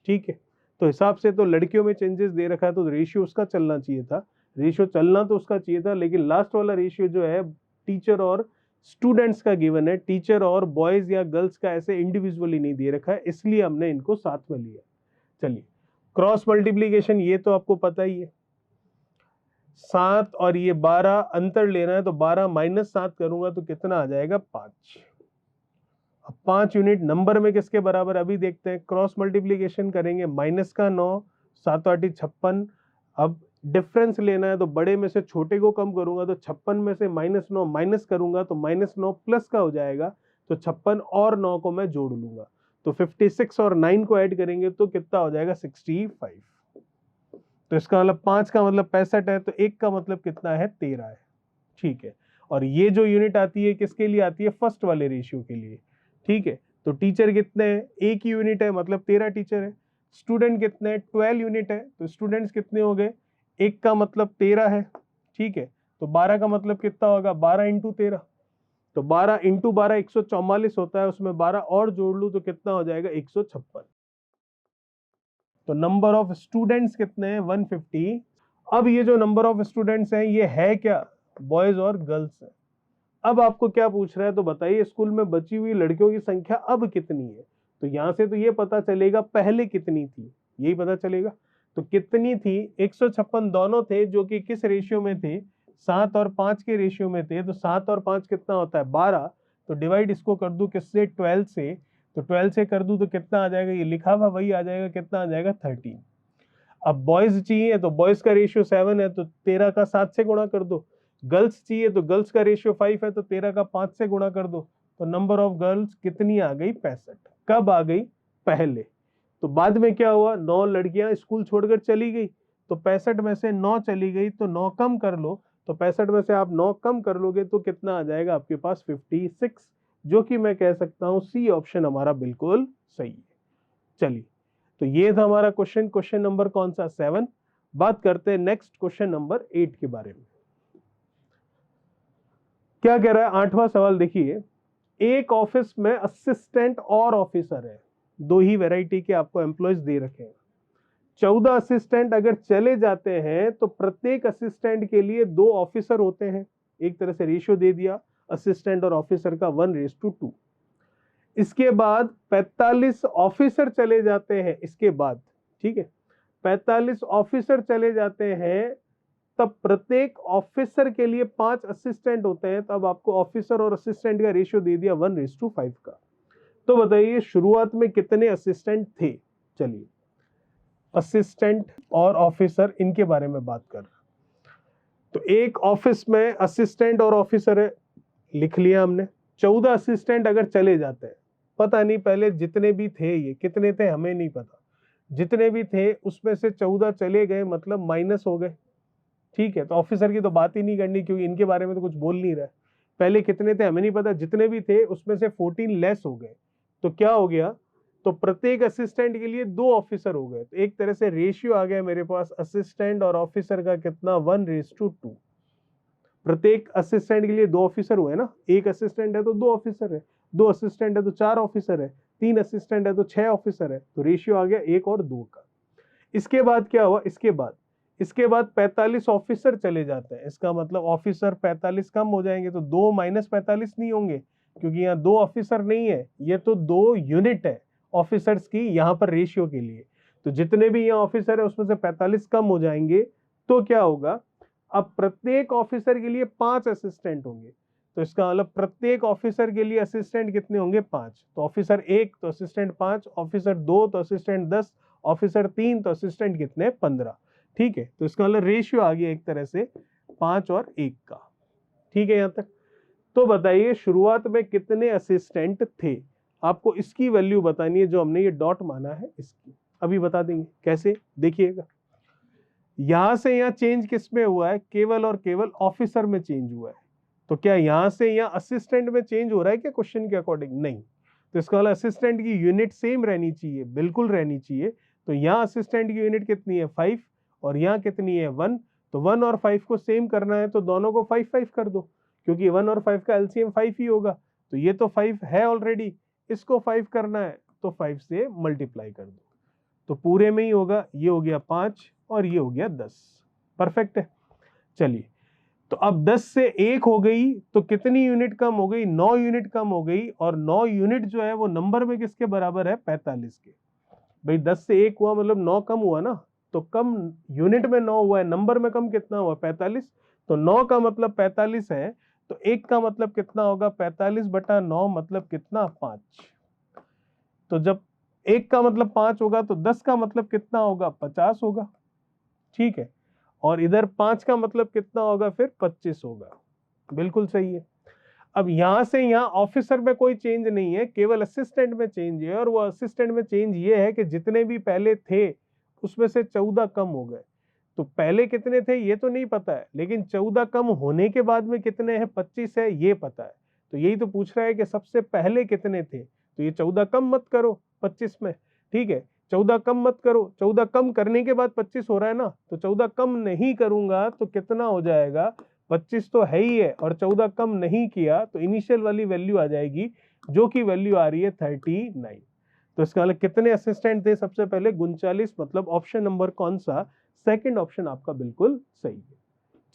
ठीक है, तो हिसाब से तो लड़कियों में चेंजेस दे रखा है, तो रेशियो उसका चलना चाहिए था, रेशियो चलना तो उसका चाहिए था, लेकिन लास्ट वाला रेशियो जो है टीचर और स्टूडेंट्स का गिवन है, टीचर और बॉयज या गर्ल्स का ऐसे इंडिविजुअली नहीं दे रखा है, इसलिए हमने इनको साथ में लिया। चलिए, क्रॉस मल्टीप्लीकेशन ये तो आपको पता ही है, 7 और ये 12 अंतर लेना है, तो 12 -7 करूंगा तो कितना आ जाएगा? 5। अब 5 यूनिट नंबर में किसके बराबर? अभी देखते हैं, क्रॉस मल्टीप्लीकेशन करेंगे, माइनस का 9, 7 8 56। अब डिफरेंस लेना है, तो बड़े में से छोटे को कम करूंगा, तो 56 में से -9 माइनस करूंगा तो -9 प्लस का हो जाएगा, तो 56 और 9 को मैं जोड़ लूंगा, तो 56 और 9 को ऐड करेंगे तो कितना हो जाएगा? 65। तो इसका मतलब 5 का मतलब 65 है, तो 1 का मतलब कितना है? 13 है। ठीक है, और ये जो यूनिट आती है किसके लिए आती है? फर्स्ट वाले रेशियो के लिए। ठीक है, तो टीचर कितने हैं? 1 ही यूनिट है, मतलब 13 टीचर है। स्टूडेंट कितने हैं? 12 यूनिट है, तो स्टूडेंट्स कितने हो गए? 1 का मतलब 13 है। ठीक है, तो 12 का मतलब कितना होगा? 12 × 13, तो 12 × 12 144 होता है, उसमें 12 और जोड़ लूं तो कितना हो जाएगा? 156। तो नंबर ऑफ स्टूडेंट्स कितने हैं? 150। अब ये जो नंबर ऑफ स्टूडेंट्स हैं ये है क्या? बॉयज और गर्ल्स है। अब आपको क्या पूछ रहा है? तो बताइए स्कूल में बची हुई लड़कियों की संख्या अब कितनी है। तो यहां से तो ये पता चलेगा पहले कितनी थी, यही पता चलेगा। तो कितनी थी? 156 दोनों थे, जो कि किस रेशियो में थे? 7 और 5 के रेशियो में थे। तो 7 और 5 कितना होता है? 12। तो डिवाइड इसको कर दूं किससे? 12 से। तो 12 से कर दूं तो कितना आ जाएगा, ये लिखा हुआ वही आ जाएगा, कितना आ जाएगा 13। अब बॉयज चाहिए तो बॉयज का रेशियो 7 है तो 13 का 7 से गुणा कर दो। गर्ल्स चाहिए तो गर्ल्स का रेशियो 5 है तो 13 का 5 से गुणा कर दो। तो नंबर ऑफ गर्ल्स कितनी आ गई, 65। कब आ गई, पहले। तो बाद में क्या हुआ, 9 लड़कियां स्कूल छोड़कर चली गई, तो 65 में से 9 चली गई तो 9 कम कर लो, तो 65 में से आप 9 कम कर लोगे तो कितना आ जाएगा आपके पास, 56, जो कि मैं कह सकता हूं सी ऑप्शन हमारा बिल्कुल सही है। चलिए, तो ये था हमारा क्वेश्चन नंबर कौन सा, 7। बात करते हैं नेक्स्ट क्वेश्चन नंबर 8 के बारे में। क्या कह रहा है 8वां सवाल, देखिए। एक ऑफिस में असिस्टेंट और ऑफिसर है, दो ही वैरायटी के आपको एम्प्लॉयज दे रखे हैं। 14 असिस्टेंट अगर चले जाते हैं तो प्रत्येक असिस्टेंट के लिए 2 ऑफिसर होते हैं। एक तरह से रेशियो दे दिया असिस्टेंट और ऑफिसर का 1:2। इसके बाद 45 ऑफिसर चले जाते हैं, इसके बाद, ठीक है, 45 ऑफिसर चले जाते हैं, तब प्रत्येक ऑफिसर के लिए 5 असिस्टेंट होते हैं। तब आपको ऑफिसर और असिस्टेंट का रेशियो दे दिया 1:5 का। तो बताइए शुरुआत में कितने असिस्टेंट थे। चलिए, असिस्टेंट और ऑफिसर इनके बारे में बात कर। तो एक ऑफिस में असिस्टेंट और ऑफिसर है, लिख लिया हमने। 14 असिस्टेंट अगर चले जाते हैं, पता नहीं पहले जितने भी थे, ये कितने थे हमें नहीं पता, जितने भी थे उसमें से 14 चले गए, मतलब माइनस हो गए, ठीक है। तो ऑफिसर की तो बात ही नहीं करनी क्योंकि इनके बारे में तो कुछ बोल नहीं रहा है। पहले कितने थे हमें नहीं पता, जितने भी थे उसमें से 14 लेस हो गए। तो क्या हो गया, तो प्रत्येक असिस्टेंट के लिए 2 ऑफिसर हो गए। तो एक तरह से रेशियो आ गया मेरे पास असिस्टेंट और ऑफिसर का कितना, 1:2। प्रत्येक असिस्टेंट के लिए 2 ऑफिसर हुए ना, एक असिस्टेंट है तो 2 ऑफिसर है, 2 असिस्टेंट है तो 4 ऑफिसर है, 3 असिस्टेंट है तो 6 ऑफिसर है। तो रेशियो आ गया 1 और 2 का। इसके बाद क्या हुआ, इसके बाद 45 ऑफिसर चले जाते हैं। इसका मतलब ऑफिसर 45 कम हो जाएंगे, तो 2 - 45 नहीं होंगे क्योंकि यहाँ 2 ऑफिसर नहीं है, ये तो 2 यूनिट है ऑफिसर्स की यहाँ पर रेशियो के लिए। तो जितने भी यहाँ ऑफिसर है उसमें से 45 कम हो जाएंगे। तो क्या होगा, अब प्रत्येक ऑफिसर के लिए 5 असिस्टेंट होंगे। तो इसका मतलब प्रत्येक ऑफिसर के लिए असिस्टेंट कितने होंगे, 5। तो ऑफिसर 1 तो असिस्टेंट 5, ऑफिसर 2 तो असिस्टेंट 10, ऑफिसर 3 तो असिस्टेंट कितने, 15। ठीक है, तो इसका मतलब रेशियो आ गया एक तरह से 5 और 1 का। ठीक है यहां तक। तो बताइए शुरुआत में कितने असिस्टेंट थे, आपको इसकी वैल्यू बतानी है, जो हमने ये डॉट माना है इसकी। अभी बता देंगे कैसे, देखिएगा। यहां से यहां चेंज किस में हुआ है, केवल और केवल ऑफिसर में चेंज हुआ है। तो क्या यहां से यहां असिस्टेंट में चेंज हो रहा है क्या क्वेश्चन के अकॉर्डिंग, नहीं। तो इसका मतलब असिस्टेंट की यूनिट सेम रहनी चाहिए, बिल्कुल रहनी चाहिए। तो यहां असिस्टेंट की यूनिट कितनी है, 5, और यहाँ कितनी है, 1। तो 1 और 5 को सेम करना है तो दोनों को 5-5 कर दो, क्योंकि 1 और 5 का एलसीएम 5 ही होगा। तो ये तो 5 है ऑलरेडी, इसको 5 करना है तो 5 से मल्टीप्लाई कर दो, तो पूरे में ही होगा। ये हो गया 5 और ये हो गया 10। परफेक्ट है। चलिए, तो अब 10 से 1 हो गई तो कितनी यूनिट कम हो गई, 9 यूनिट कम हो गई। और 9 यूनिट जो है वो नंबर में किसके बराबर है, 45 के। भाई 10 से 1 हुआ मतलब 9 कम हुआ ना, तो कम यूनिट में 9 हुआ है, नंबर में कम कितना हुआ, 45। तो 9 का मतलब 45 है, तो 1 का मतलब कितना होगा, 45/9 मतलब कितना, 5। तो जब 1 का मतलब 5 होगा तो 10 का मतलब कितना होगा, 50 होगा। ठीक है, और इधर 5 का मतलब कितना होगा, फिर 25 होगा। बिल्कुल सही है। अब यहां से यहां ऑफिसर में कोई चेंज नहीं है, केवल असिस्टेंट में चेंज है। और वो असिस्टेंट में चेंज ये है कि जितने भी पहले थे उसमें से 14 कम हो गए। तो पहले कितने थे ये तो नहीं पता है, लेकिन 14 कम होने के बाद में कितने हैं, 25 है, ये पता है। तो यही तो पूछ रहा है कि सबसे पहले कितने थे। तो ये 14 कम मत करो 25 में, ठीक है, 14 कम मत करो। 14 कम करने के बाद 25 हो रहा है ना, तो 14 कम नहीं करूंगा तो कितना हो जाएगा, 25 तो है ही है, और 14 कम नहीं किया तो इनिशियल वाली वैल्यू आ जाएगी, जो कि वैल्यू आ रही है 39। तो इसका मतलब कितने असिस्टेंट थे, सबसे पहले 39। मतलब ऑप्शन नंबर कौन सा, सेकंड ऑप्शन आपका बिल्कुल सही है।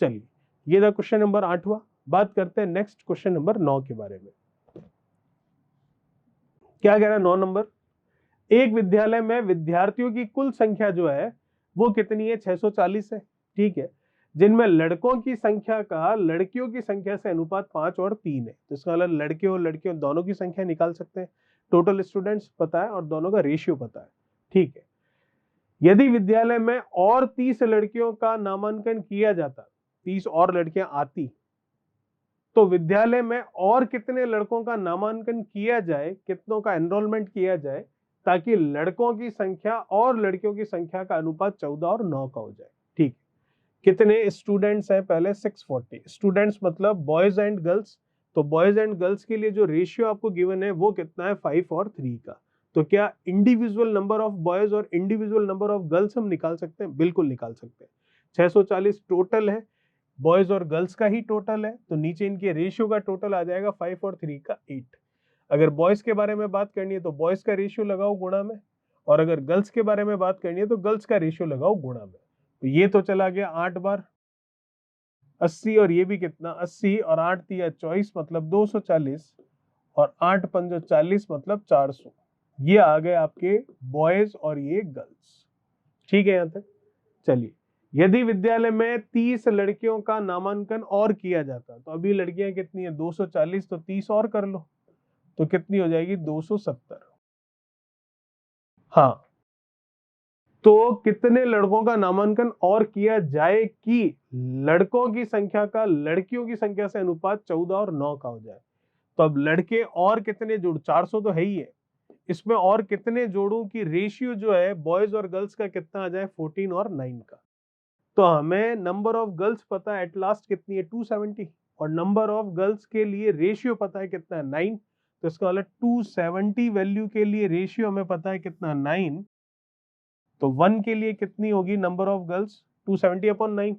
चलिए, ये था क्वेश्चन नंबर 8वां। बात करते हैं नेक्स्ट क्वेश्चन नंबर 9 के बारे में। क्या कह रहा है 9 नंबर, एक विद्यालय में विद्यार्थियों की कुल संख्या जो है वो कितनी है, 640 है। ठीक है, जिनमें लड़कों की संख्या का लड़कियों की संख्या से अनुपात 5 और 3 है। तो इसका मतलब लड़के और लड़कियों दोनों की संख्या निकाल सकते हैं। टोटल स्टूडेंट्स पता है और दोनों का रेशियो पता है, ठीक है। यदि विद्यालय में और 30 लड़कियों का नामांकन किया जाता, 30 और लड़कियां आती, तो विद्यालय में और कितने लड़कों का नामांकन किया जाए, कितनों का एनरोलमेंट किया जाए, ताकि लड़कों की संख्या और लड़कियों की संख्या का अनुपात 14 और 9 का हो जाए, ठीक। कितने स्टूडेंट्स हैं, पहले 640 स्टूडेंट्स मतलब बॉयज एंड गर्ल्स, तो बॉयज एंड गर्ल्स के लिए जो रेशियो आपको गिवन है वो कितना है, 5 और 3 का। तो क्या इंडिविजुअल नंबर ऑफ बॉयज और इंडिविजुअल नंबर ऑफ गर्ल्स हम निकाल सकते हैं? बिल्कुल निकाल सकते हैं। 640 टोटल है, बॉयज और गर्ल्स का ही टोटल है, तो नीचे इनके रेशियो का टोटल आ जाएगा 5 और 3 का 8। अगर बॉयज के बारे में बात करनी है तो बॉयज का रेशियो लगाओ गुणा में, और अगर गर्ल्स के बारे में बात करनी है तो गर्ल्स का रेशियो लगाओ गुणा में। तो ये तो चला गया 8 बार 80, और ये भी कितना 80, और 8 तिया 24 मतलब 240, और 8 पंजो 40 मतलब 400। ये आ गए आपके बॉयज और ये गर्ल्स, ठीक है यहां तक। चलिए, यदि विद्यालय में 30 लड़कियों का नामांकन और किया जाता, तो अभी लड़कियां कितनी है, 240, तो 30 और कर लो, तो कितनी हो जाएगी, 270। हाँ, तो कितने लड़कों का नामांकन और किया जाए कि लड़कों की संख्या का लड़कियों की संख्या से अनुपात 14 और 9 का हो जाए। तो अब लड़के और कितने जोड़, 400 तो है ही है, इसमें और कितने जोड़ों की रेशियो जो है बॉयज और गर्ल्स का कितना आ जाए, 14 और 9 का। तो हमें नंबर ऑफ गर्ल्स पता है एट लास्ट कितनी है, 270, और नंबर ऑफ गर्ल्स के लिए रेशियो पता है कितना है, 9। तो इसका मतलब 270 वैल्यू के लिए रेशियो हमें पता है कितना, 9। तो 1 के लिए कितनी होगी नंबर ऑफ गर्ल्स, 270/9।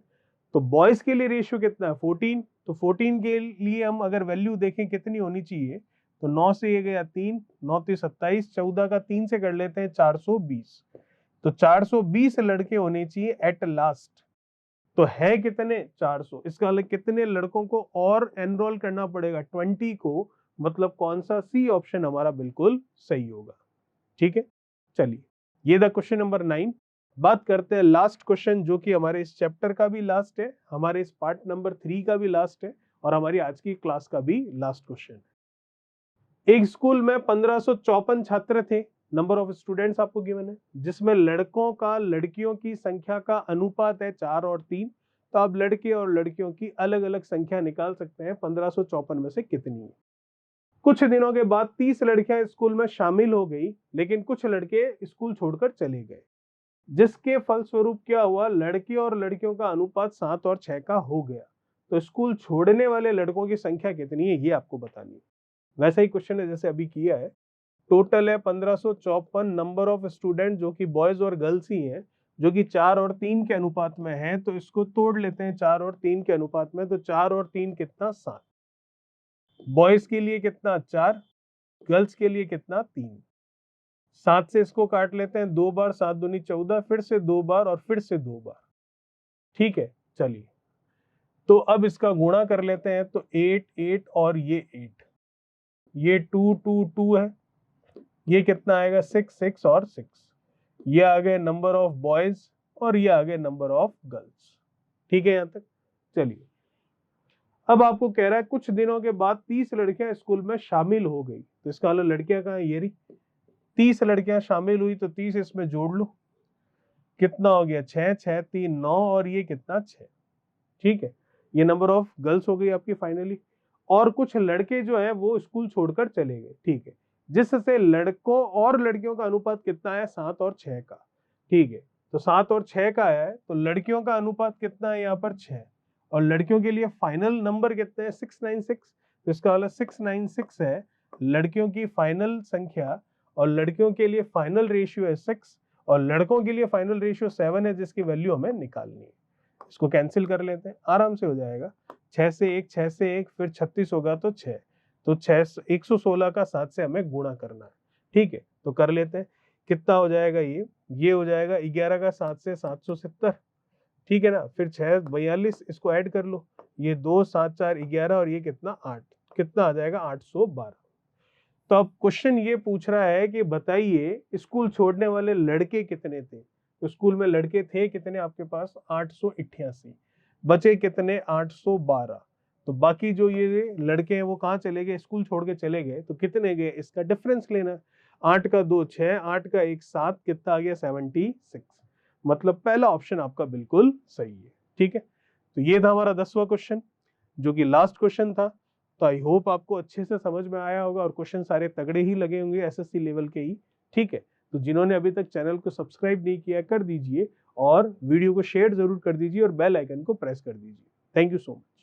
तो बॉयज के लिए रेशियो कितना है, 14। तो 14 के लिए हम अगर वैल्यू देखें कितनी होनी चाहिए, तो 9 से ये गया 3, 9 3 27, 14 का 3 से कर लेते हैं 420। तो 420 लड़के होने चाहिए एट लास्ट। तो है कितने, 400। इसका मतलब कितने लड़कों को और एनरोल करना पड़ेगा, 20 को। मतलब कौन सा, सी ऑप्शन हमारा बिल्कुल सही होगा, ठीक है। चलिए, ये था क्वेश्चन नंबर 9। बात करते हैं लास्ट क्वेश्चन, जो कि हमारे इस चैप्टर का भी लास्ट है, हमारे इस पार्ट नंबर 3 का भी लास्ट है, और हमारी आज की क्लास का भी लास्ट क्वेश्चन है। एक स्कूल में 1554 छात्र थे, नंबर ऑफ स्टूडेंट्स आपको गिवन है, जिसमें लड़कों का लड़कियों की संख्या का अनुपात है 4 और 3। तो आप लड़के और लड़कियों की अलग अलग संख्या निकाल सकते हैं, 1554 में से कितनी है। कुछ दिनों के बाद 30 लड़कियां स्कूल में शामिल हो गई, लेकिन कुछ लड़के स्कूल छोड़कर चले गए, जिसके फलस्वरूप क्या हुआ, लड़के और लड़कियों का अनुपात 7 और 6 का हो गया। तो स्कूल छोड़ने वाले लड़कों की संख्या कितनी है, ये आपको बतानी है। वैसा ही क्वेश्चन है जैसे अभी किया है। टोटल है 1554 नंबर ऑफ स्टूडेंट, जो कि बॉयज और गर्ल्स ही हैं, जो कि 4 और 3 के अनुपात में है। तो इसको तोड़ लेते हैं 4 और 3 के अनुपात में, तो 4 और 3 कितना, 7। बॉयज के लिए कितना, 4, गर्ल्स के लिए कितना, 3। 7 से इसको काट लेते हैं 2 बार, 7 दूनी 14, फिर से 2 बार और फिर से 2 बार, ठीक है। चलिए, तो अब इसका गुणा कर लेते हैं, तो 8 8 और ये 8, ये 2 2 2 है, ये कितना आएगा, 6 6 और 6। ये आ गए नंबर ऑफ बॉयज और ये आ गए नंबर ऑफ गर्ल्स, ठीक है यहां तक। चलिए, अब आपको कह रहा है कुछ दिनों के बाद 30 लड़कियां स्कूल में शामिल हो गई। तो इसका मतलब लड़कियां कहां है, ये रही, 30 लड़कियां शामिल हुई, तो 30 इसमें जोड़ लो, कितना हो गया, 6 6 3 9, और ये कितना, 6, ठीक है। ये नंबर ऑफ गर्ल्स हो गई आपकी फाइनली। और कुछ लड़के जो है वो स्कूल छोड़कर चले गए, ठीक है, जिससे लड़कों और लड़कियों का अनुपात कितना है, 7 और 6 का, ठीक है। तो 7 और 6 का है, तो लड़कियों का अनुपात कितना है यहाँ पर, 6, और लड़कियों के लिए फाइनल नंबर कितने हैं, 696। तो इसका वाला 696 है लड़कियों की फाइनल संख्या, और लड़कियों के लिए फाइनल रेशियो है 6, और लड़कों के लिए फाइनल रेशियो 7 है, जिसकी वैल्यू हमें निकालनी है। इसको कैंसिल कर लेते हैं, आराम से हो जाएगा। 6 से 1, 6 से 1, फिर 36 होगा तो 6, तो 6 116 का 7 से हमें गुणा करना है, ठीक है। तो कर लेते हैं, कितना हो जाएगा, ये हो जाएगा 11 का 7 से 770, ठीक है ना। फिर 6 42, इसको ऐड कर लो, ये 2 7 4 11, और ये कितना, 8, कितना आ जाएगा, 812। तो अब क्वेश्चन ये पूछ रहा है कि बताइए स्कूल छोड़ने वाले लड़के कितने थे। तो स्कूल में लड़के थे कितने आपके पास, 888, बचे कितने, 812। तो बाकी जो ये लड़के हैं वो कहाँ चले गए, स्कूल छोड़ के चले गए, तो कितने गए इसका डिफरेंस लेना है। 8 का 2 6, 8 का 1 7, कितना आ गया 76। मतलब पहला ऑप्शन आपका बिल्कुल सही है। ठीक है, तो ये था हमारा 10वां क्वेश्चन जो कि लास्ट क्वेश्चन था। तो आई होप आपको अच्छे से समझ में आया होगा और क्वेश्चन सारे तगड़े ही लगे होंगे, एसएससी लेवल के ही। ठीक है, तो जिन्होंने अभी तक चैनल को सब्सक्राइब नहीं किया कर दीजिए और वीडियो को शेयर जरूर कर दीजिए और बेल आइकन को प्रेस कर दीजिए। Thank you so much.